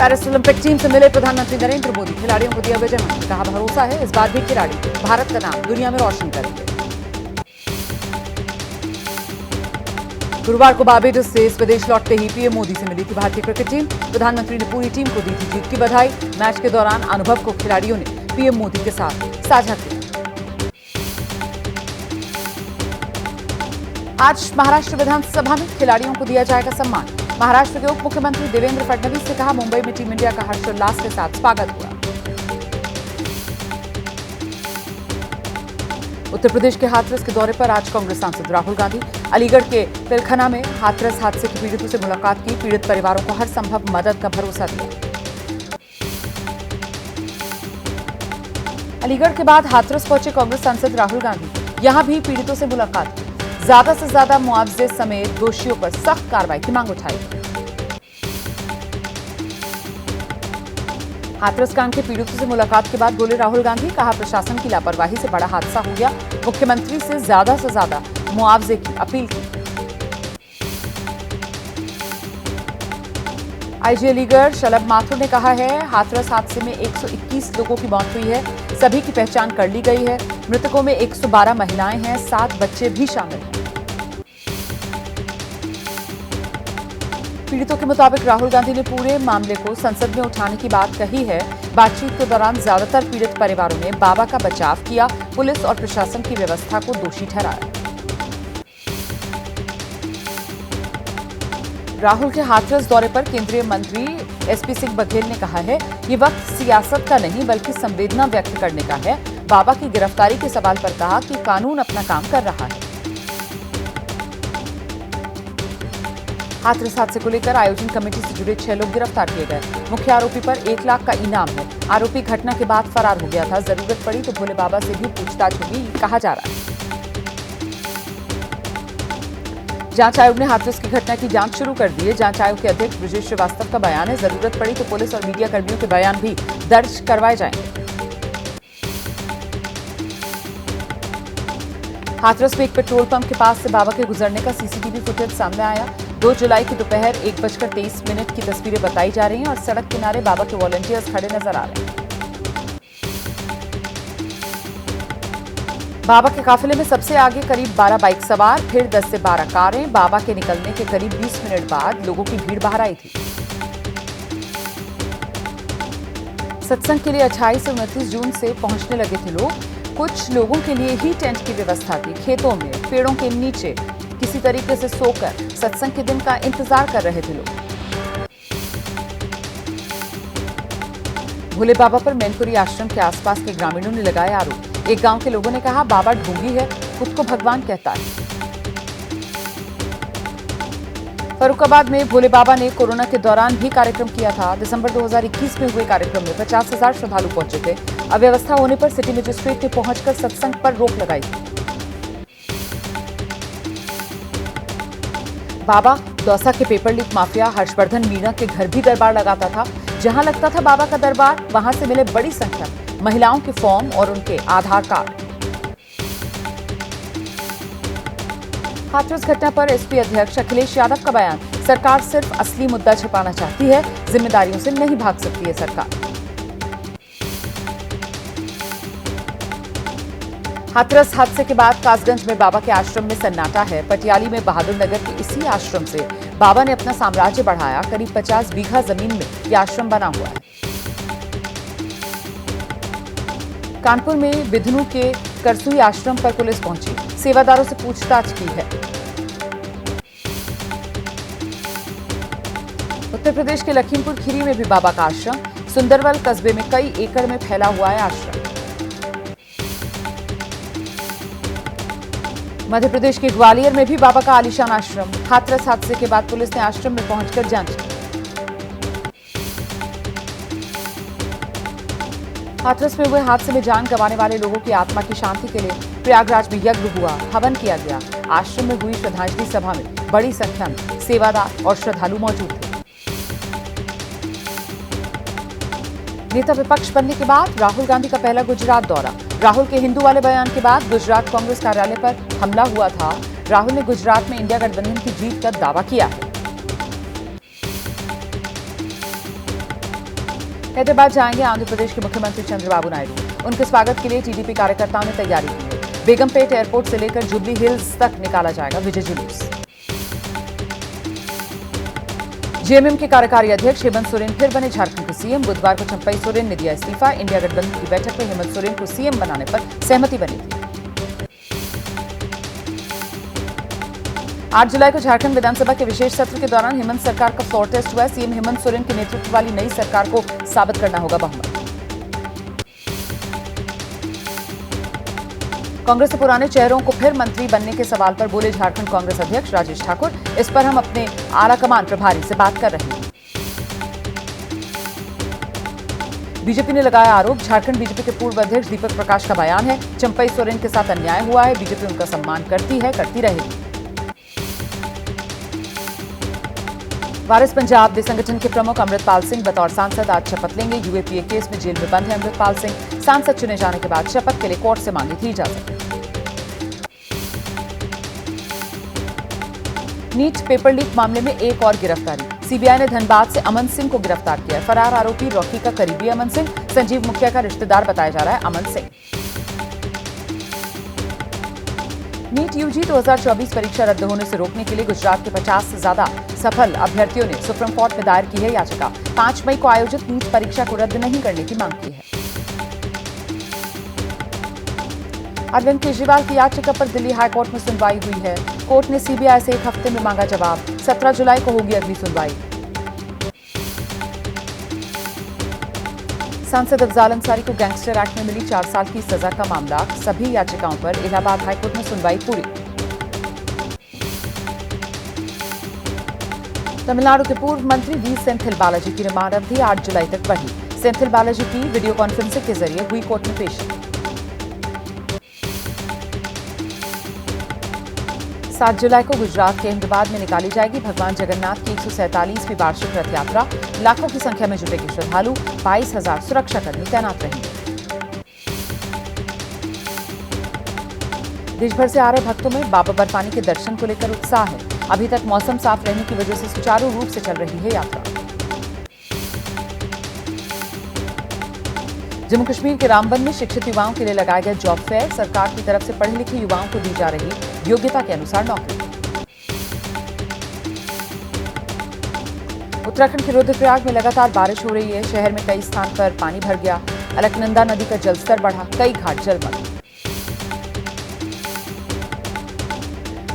Paris Olympic team से मिले प्रधानमंत्री नरेंद्र मोदी। खिलाड़ियों को दिया विजय मंत्र, कहा भरोसा है इस बार भी खिलाड़ी भारत का नाम दुनिया में रोशन करेंगे। गुरुवार को बारबेडोस से स्वदेश लौटते ही पीएम मोदी से मिली थी भारतीय क्रिकेट टीम। प्रधानमंत्री ने पूरी टीम को दी थी जीत की बधाई। मैच के दौरान अनुभव को खिलाड़ियों ने पीएम मोदी के साथ साझा किया। आज महाराष्ट्र विधानसभा में खिलाड़ियों को दिया जाएगा सम्मान। महाराष्ट्र के उप मुख्यमंत्री देवेंद्र फडणवीस ने कहा, मुंबई में टीम इंडिया का हर्षोल्लास के साथ स्वागत हुआ। उत्तर प्रदेश के हाथरस के दौरे पर आज कांग्रेस सांसद राहुल गांधी। अलीगढ़ के पिलखना में हाथरस हादसे के पीड़ितों से मुलाकात की। पीड़ित परिवारों को हर संभव मदद का भरोसा दिया। अलीगढ़ के बाद हाथरस पहुंचे कांग्रेस सांसद राहुल गांधी। यहां भी पीड़ितों से मुलाकात की। ज्यादा से ज्यादा मुआवजे समेत दोषियों पर सख्त कार्रवाई की मांग उठाई। हाथरस कांड के पीड़ितों से मुलाकात के बाद बोले राहुल गांधी, कहा प्रशासन की लापरवाही से बड़ा हादसा हो गया। मुख्यमंत्री से ज्यादा मुआवजे की अपील की। आईजी अलीगढ़ शलभ माथुर ने कहा है, हाथरस हादसे में 121 लोगों की मौत हुई है। सभी की पहचान कर ली गई है। मृतकों में 112 महिलाएं हैं, 7 बच्चे भी शामिल हैं। पीड़ितों के मुताबिक राहुल गांधी ने पूरे मामले को संसद में उठाने की बात कही है। बातचीत के दौरान ज्यादातर पीड़ित परिवारों ने बाबा का बचाव किया। पुलिस और प्रशासन की व्यवस्था को दोषी ठहराया। राहुल के हाथरस दौरे पर केंद्रीय मंत्री एसपी सिंह बघेल ने कहा है, ये वक्त सियासत का नहीं बल्कि संवेदना व्यक्त करने का है। बाबा की गिरफ्तारी के सवाल पर कहा कि कानून अपना काम कर रहा है। हाथरस हादसे को लेकर आयोजन कमेटी से जुड़े 6 लोग गिरफ्तार किए गए। मुख्य आरोपी पर 1 लाख का इनाम है। आरोपी घटना के बाद फरार हो गया था। जरूरत पड़ी तो भोले बाबा से भी पूछताछ होगी, कहा जा रहा है। जांच आयोग ने हाथरस की घटना की जांच शुरू कर दी है। जांच आयोग के अध्यक्ष ब्रजेश श्रीवास्तव का बयान है, जरूरत पड़ी तो पुलिस और मीडिया कर्मियों के बयान भी दर्ज करवाए जाएंगे। हाथरस में एक पेट्रोल पंप के पास से बाबा के गुजरने का सीसीटीवी फुटेज सामने आया। 2 जुलाई की दोपहर 1:23 की तस्वीरें बताई जा रही हैं और सड़क किनारे बाबा के वॉलंटियर्स खड़े नजर आ रहे हैं। बाबा के काफिले में सबसे आगे करीब 12 बाइक सवार, फिर 10 से 12 कारें। बाबा के निकलने के करीब 20 मिनट बाद लोगों की भीड़ बाहर आई थी। सत्संग के लिए 28 से 29 जून से पहुंचने लगे थे लोग। कुछ लोगों के लिए ही टेंट की व्यवस्था थी। खेतों में, पेड़ों के नीचे किसी तरीके से सोकर सत्संग के दिन का इंतजार कर रहे थे लोग। भोले बाबा पर मैनपुरी आश्रम के आसपास के ग्रामीणों ने लगाए आरोप। एक गांव के लोगों ने कहा, बाबा ढोंगी है, खुद को भगवान कहता है। फरुखाबाद में भोले बाबा ने कोरोना के दौरान भी कार्यक्रम किया था। दिसंबर 2021 में हुए कार्यक्रम में 50,000 श्रद्धालु पहुंचे थे। अव्यवस्था होने पर सिटी मजिस्ट्रेट ने पहुंचकर सत्संग पर रोक लगाई थी। बाबा दौसा के paper leak mafia Harshvardhan Meena के घर भी दरबार लगाता था। जहां लगता था बाबा का दरबार, वहां से मिले बड़ी संख्या में महिलाओं के फॉर्म और उनके आधार कार्ड। हाथरस घटना पर एसपी अध्यक्ष अखिलेश यादव का बयान, सरकार सिर्फ असली मुद्दा छिपाना चाहती है, जिम्मेदारियों से नहीं भाग सकती है सरकार। हाथरस हादसे के बाद कासगंज में बाबा के आश्रम में सन्नाटा है। पटियाली में बहादुर नगर के इसी आश्रम से बाबा ने अपना साम्राज्य बढ़ाया। करीब 50 बीघा जमीन में यह आश्रम बना हुआ है। कानपुर में बिधनू के करसुई आश्रम पर पुलिस पहुंची, सेवादारों से पूछताछ की है। उत्तर प्रदेश के लखीमपुर खीरी में भी बाबा का आश्रम। सुंदरवल कस्बे में कई एकड़ में फैला हुआ है आश्रम। मध्य प्रदेश के ग्वालियर में भी बाबा का आलीशान आश्रम। हाथरस हादसे के बाद पुलिस ने आश्रम में पहुंचकर जांच की। हाथरस में हुए हादसे में जान गंवाने वाले लोगों की आत्मा की शांति के लिए प्रयागराज में यज्ञ हुआ, हवन किया गया। आश्रम में हुई श्रद्धांजलि सभा में बड़ी संख्या में सेवादार और श्रद्धालु मौजूद थे। नेता विपक्ष बनने के बाद राहुल गांधी का पहला गुजरात दौरा। राहुल के हिंदू वाले बयान के बाद गुजरात कांग्रेस कार्यालय पर हमला हुआ था। राहुल ने गुजरात में इंडिया गठबंधन की जीत का दावा किया है। हैदराबाद जाएंगे आंध्र प्रदेश के मुख्यमंत्री चंद्रबाबू नायडू। उनके स्वागत के लिए टीडीपी कार्यकर्ताओं ने तैयारी की है। बेगमपेट एयरपोर्ट से लेकर जुबली हिल्स तक निकाला जाएगा विजय जुलूस। जेएमएम के कार्यकारी अध्यक्ष हेमंत सोरेन फिर बने झारखंड के सीएम। बुधवार को चंपई सोरेन ने दिया इस्तीफा। इंडिया गठबंधन की बैठक में हेमंत सोरेन को सीएम बनाने पर सहमति बनी थी। 8 जुलाई को झारखंड विधानसभा के विशेष सत्र के दौरान हेमंत सरकार का फ्लोर टेस्ट हुआ। सीएम हेमंत सोरेन के नेतृत्व वाली नई सरकार को साबित करना होगा बहुमत। कांग्रेस के पुराने चेहरों को फिर मंत्री बनने के सवाल पर बोले झारखंड कांग्रेस अध्यक्ष राजेश ठाकुर। इस पर हम अपने आलाकमान प्रभारी से बात कर रहे हैं। बीजेपी ने लगाया आरोप। झारखंड बीजेपी के पूर्व अध्यक्ष दीपक प्रकाश का बयान है, चंपई सोरेन के साथ अन्याय हुआ है। बीजेपी उनका सम्मान करती है, करती रहेगी। वारिस पंजाब दे संगठन के प्रमुख अमृतपाल सिंह बतौर सांसद आज शपथ लेंगे। यूएपीए केस में जेल में बंद है अमृतपाल सिंह। सांसद चुने जाने के बाद शपथ के लिए कोर्ट से मांगी थी इजाजत। नीट पेपर लीक मामले में एक और गिरफ्तारी। सीबीआई ने धनबाद से अमन सिंह को गिरफ्तार किया। फरार आरोपी रॉकी का करीबी अमन सिंह संजीव मुखिया का रिश्तेदार बताया जा रहा है अमन सिंह। नीट यूजी 2024 परीक्षा रद्द होने से रोकने के लिए गुजरात के 50 से ज्यादा सफल अभ्यर्थियों ने सुप्रीम कोर्ट में दायर की है याचिका। 5 मई को आयोजित नीट परीक्षा को रद्द नहीं करने की मांग की है। अरविंद केजरीवाल की याचिका पर दिल्ली हाईकोर्ट में सुनवाई हुई है। कोर्ट ने सीबीआई से 1 हफ्ते में मांगा जवाब। 17 जुलाई को होगी अगली सुनवाई। सांसद अफजाल अंसारी को गैंगस्टर एक्ट में मिली 4 साल की सजा का मामला। सभी याचिकाओं पर इलाहाबाद हाईकोर्ट में सुनवाई पूरी। तमिलनाडु के पूर्व मंत्री वी सेंथिल बालाजी की रिमांड अवधि 8 जुलाई तक बढ़ी। सेंथिल बालाजी की वीडियो कॉन्फ्रेंसिंग के जरिए हुई कोर्ट में पेशी। 7 जुलाई को गुजरात के अहमदाबाद में निकाली जाएगी भगवान जगन्नाथ की 147वीं वार्षिक रथ यात्रा। लाखों की संख्या में जुटेंगे श्रद्धालु। 22,000 सुरक्षाकर्मी तैनात रहेंगे। देश भर से आ रहे भक्तों में बाबा बर्फानी के दर्शन को लेकर उत्साह है। अभी तक मौसम साफ रहने की वजह से सुचारू रूप से चल रही है यात्रा। जम्मू कश्मीर के रामबन में शिक्षित युवाओं के लिए लगाया गया जॉब फेयर। सरकार की तरफ से पढ़े लिखे युवाओं को दी जा रही योग्यता के अनुसार नौकरी। उत्तराखंड के रुद्रप्रयाग में लगातार बारिश हो रही है। शहर में कई स्थान पर पानी भर गया। अलकनंदा नदी का जलस्तर बढ़ा। कई घाट जलमग्न।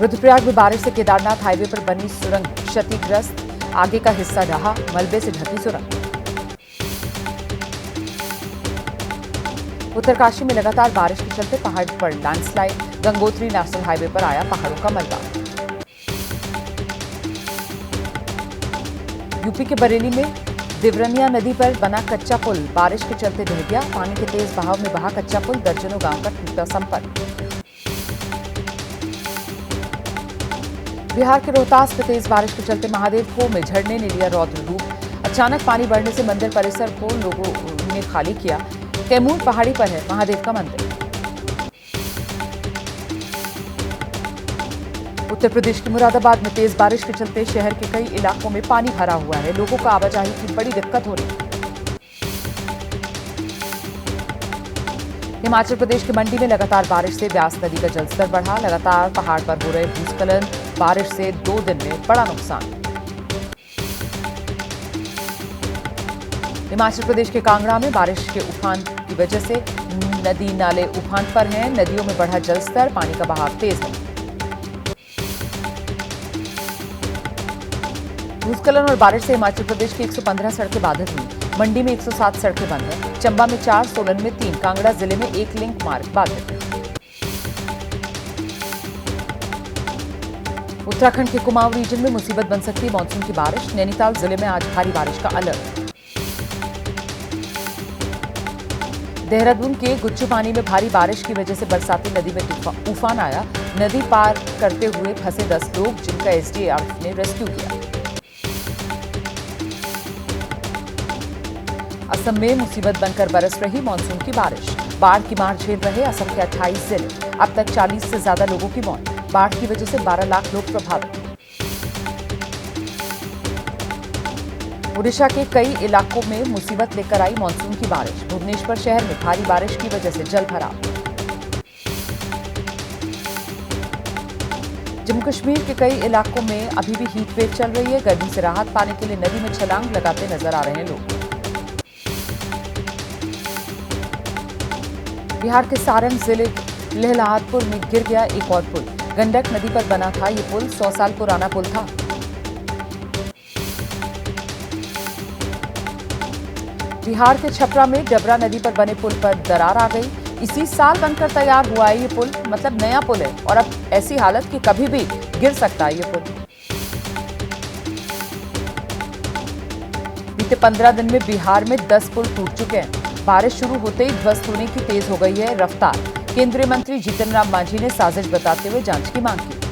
रुद्रप्रयाग में बारिश से केदारनाथ हाईवे पर बनी सुरंग क्षतिग्रस्त। आगे का हिस्सा रहा मलबे से ढकी सुरंग। उत्तरकाशी में लगातार बारिश के चलते पहाड़ पर लैंडस्लाइड। गंगोत्री नेशनल हाईवे पर आया पहाड़ों का मलबा। यूपी के बरेली में दिवरनिया नदी पर बना कच्चा पुल बारिश के चलते ढह गया। पानी के तेज बहाव में बहा कच्चा पुल। दर्जनों गांव का टूटा संपर्क। बिहार के रोहतास में तेज बारिश के चलते महादेव कुओं में झरने ने लिया रौद्र रूप। अचानक पानी बढ़ने से मंदिर परिसर को लोगों ने खाली किया। कैमूर पहाड़ी पर है महादेव का मंदिर। उत्तर प्रदेश के मुरादाबाद में तेज बारिश के चलते शहर के कई इलाकों में पानी भरा हुआ है। लोगों को आवाजाही की बड़ी दिक्कत हो रही है। हिमाचल प्रदेश के मंडी में लगातार बारिश से ब्यास नदी का जलस्तर बढ़ा। लगातार पहाड़ पर हो रहे भूस्खलन बारिश से 2 दिन में बड़ा नुकसान। हिमाचल प्रदेश के कांगड़ा में बारिश के उफान की वजह से नदी नाले उफान पर हैं। नदियों में बढ़ा जलस्तर। पानी का बहाव तेज है। भूस्खलन और बारिश से हिमाचल प्रदेश की 115 सड़कें बाधित हुई। मंडी में 107 सड़कें बंद हैं। चंबा में 4, सोलन में 3, कांगड़ा जिले में 1 लिंक मार्ग बाधित। उत्तराखंड के कुमाऊं रीजन में मुसीबत बन सकती मानसून की बारिश। नैनीताल जिले में आज भारी बारिश का अलर्ट। देहरादून के गुच्चू पानी में भारी बारिश की वजह से बरसाती नदी में उफान आया। नदी पार करते हुए फंसे 10 लोग, जिनका एसडीआरएफ ने रेस्क्यू किया। असम में मुसीबत बनकर बरस रही मानसून की बारिश। बाढ़ की मार झेल रहे असम के 28 जिले। अब तक 40 से ज्यादा लोगों की मौत। बाढ़ की वजह से 12 लाख लोग प्रभावित। ओडिशा के कई इलाकों में मुसीबत लेकर आई मानसून की बारिश। भुवनेश्वर शहर में भारी बारिश की वजह से जल भराव। जम्मू कश्मीर के कई इलाकों में अभी भी हीट वेव चल रही है। गर्मी से राहत पाने के लिए नदी में छलांग लगाते नजर आ रहे हैं लोग। बिहार के सारण जिले लहलादपुर में गिर गया एक और पुल। गंडक नदी पर बना था ये पुल 100 साल पुराना पुल था। बिहार के छपरा में डबरा नदी पर बने पुल पर दरार आ गई। इसी साल बनकर तैयार हुआ है ये पुल, मतलब नया पुल है और अब ऐसी हालत कि कभी भी गिर सकता है ये पुल। बीते 15 दिन में बिहार में 10 पुल टूट चुके हैं। बारिश शुरू होते ही ध्वस्त होने की तेज हो गई है रफ्तार। केंद्रीय मंत्री जीतन राम मांझी ने साजिश बताते हुए जांच की मांग की।